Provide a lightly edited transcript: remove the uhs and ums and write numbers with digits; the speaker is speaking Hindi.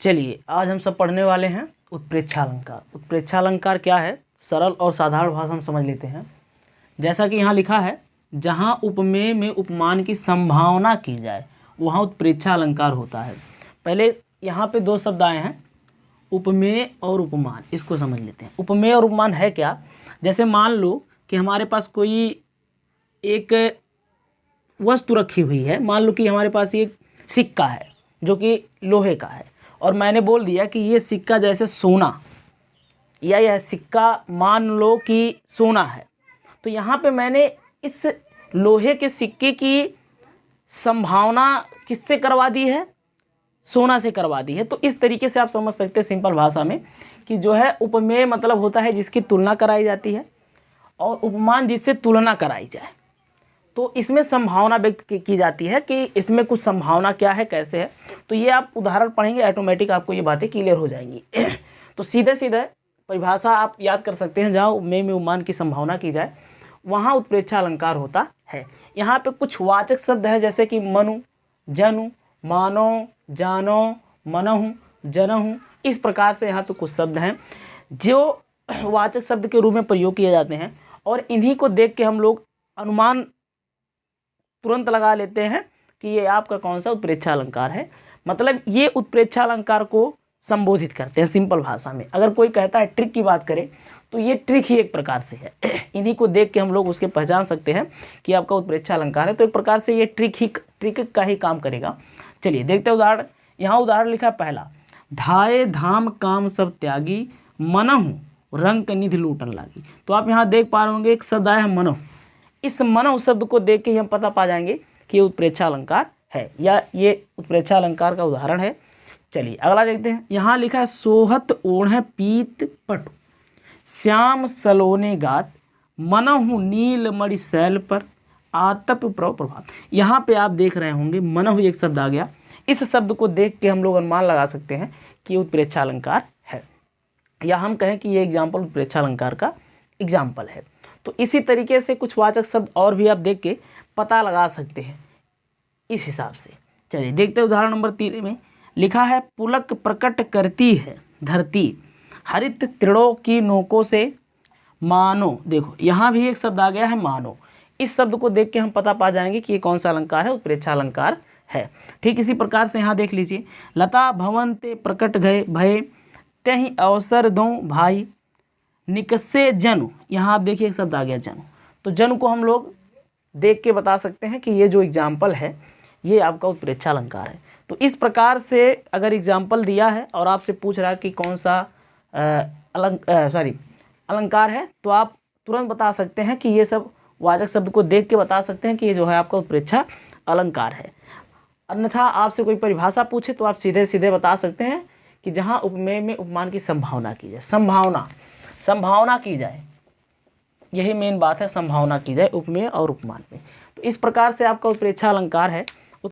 चलिए आज हम सब पढ़ने वाले हैं उत्प्रेक्षालंकार। उत्प्रेक्षालंकार क्या है, सरल और साधारण भाषा में समझ लेते हैं। जैसा कि यहाँ लिखा है, जहाँ उपमेय में उपमान की संभावना की जाए वहाँ उत्प्रेक्षालंकार होता है। पहले यहाँ पे दो शब्द आए हैं, उपमेय और उपमान, इसको समझ लेते हैं। उपमेय और उपमान है क्या? जैसे मान लो कि हमारे पास कोई एक वस्तु रखी हुई है, मान लो कि हमारे पास एक सिक्का है जो कि लोहे का है, और मैंने बोल दिया कि ये सिक्का जैसे सोना, या यह सिक्का मान लो कि सोना है। तो यहाँ पे मैंने इस लोहे के सिक्के की संभावना किससे करवा दी है? सोना से करवा दी है। तो इस तरीके से आप समझ सकते हैं सिंपल भाषा में कि जो है उपमेय मतलब होता है जिसकी तुलना कराई जाती है, और उपमान जिससे तुलना कराई जाए। तो इसमें संभावना व्यक्त की जाती है कि इसमें कुछ संभावना क्या है, कैसे है। तो ये आप उदाहरण पढ़ेंगे, ऑटोमेटिक आपको ये बातें क्लियर हो जाएंगी। तो सीधे सीधे परिभाषा आप याद कर सकते हैं, जहाँ उपमेय में उपमान की संभावना की जाए वहाँ उत्प्रेक्षालंकार होता है। यहाँ पे कुछ वाचक शब्द है, जैसे कि मनु, जनु, मानो, जानो, मनहु, जनहु, इस प्रकार से यहाँ पे कुछ शब्द हैं जो वाचक शब्द के रूप में प्रयोग किए जाते हैं, और इन्हीं को देख के हम लोग अनुमान तुरंत लगा लेते हैं कि ये आपका कौन सा उत्प्रेक्षालंकार है। मतलब ये उत्प्रेक्षालंकार को संबोधित करते हैं सिंपल भाषा में। अगर कोई कहता है ट्रिक की बात करें तो ये ट्रिक ही एक प्रकार से है। इन्हीं को देख के हम लोग उसके पहचान सकते हैं कि आपका उत्प्रेक्षालंकार है। तो एक प्रकार से ये ट्रिक का ही काम करेगा। चलिए देखते हैं उदाहरण। यहाँ उदाहरण लिखा है पहला, धाये धाम काम सब त्यागी, मनहु रंग निधि लूटन लागी। तो आप यहाँ देख पा रहे होंगे एक शब्द आया है मनहु। इस मनहु शब्द को देख के ही हम पता पा जाएंगे कि ये उत्प्रेक्षालंकार है, या ये उत्प्रेक्षालंकार का उदाहरण है। चलिए अगला देखते हैं। यहाँ लिखा है सोहत ओढ़ पीत पटु, श्याम सलोने गात, मनहु नील मणि शैल पर, आतप प्रभात। यहाँ पे आप देख रहे होंगे मनहु एक शब्द आ गया। इस शब्द को देख के हम लोग अनुमान लगा सकते हैं कि उत्प्रेक्षालंकार है, या हम कहें कि ये एग्जाम्पल उत्प्रेक्षालंकार का एग्जाम्पल है। तो इसी तरीके से कुछ वाचक शब्द और भी आप देख के पता लगा सकते हैं इस हिसाब से। चलिए देखते हैं उदाहरण नंबर 3 में लिखा है, पुलक प्रकट करती है धरती, हरित तृणों की नोकों से मानो। देखो यहाँ भी एक शब्द आ गया है मानो। इस शब्द को देख के हम पता पा जाएंगे कि ये कौन सा अलंकार है, उत्प्रेक्षालंकार है। ठीक इसी प्रकार से यहाँ देख लीजिए, लता भवन ते प्रकट गए भय, त्यहि अवसर दो भाई, निकसे जनु। यहाँ आप देखिए एक शब्द आ गया जनु। तो जनु को हम लोग देख के बता सकते हैं कि ये जो एग्जाम्पल है ये आपका उत्प्रेक्षालंकार है। तो इस प्रकार से अगर एग्जाम्पल दिया है और आपसे पूछ रहा है कि कौन सा अलंकार है, तो आप तुरंत बता सकते हैं कि ये सब वाचक शब्द को देख के बता सकते हैं कि ये जो है आपका उत्प्रेक्षालंकार है। अन्यथा आपसे कोई परिभाषा पूछे तो आप सीधे सीधे बता सकते हैं कि जहाँ उपमेय में उपमान की संभावना की जाए, संभावना की जाए, यही मेन बात है, संभावना की जाए उपमेय और उपमान में। तो इस प्रकार से आपका उत्प्रेक्षालंकार है।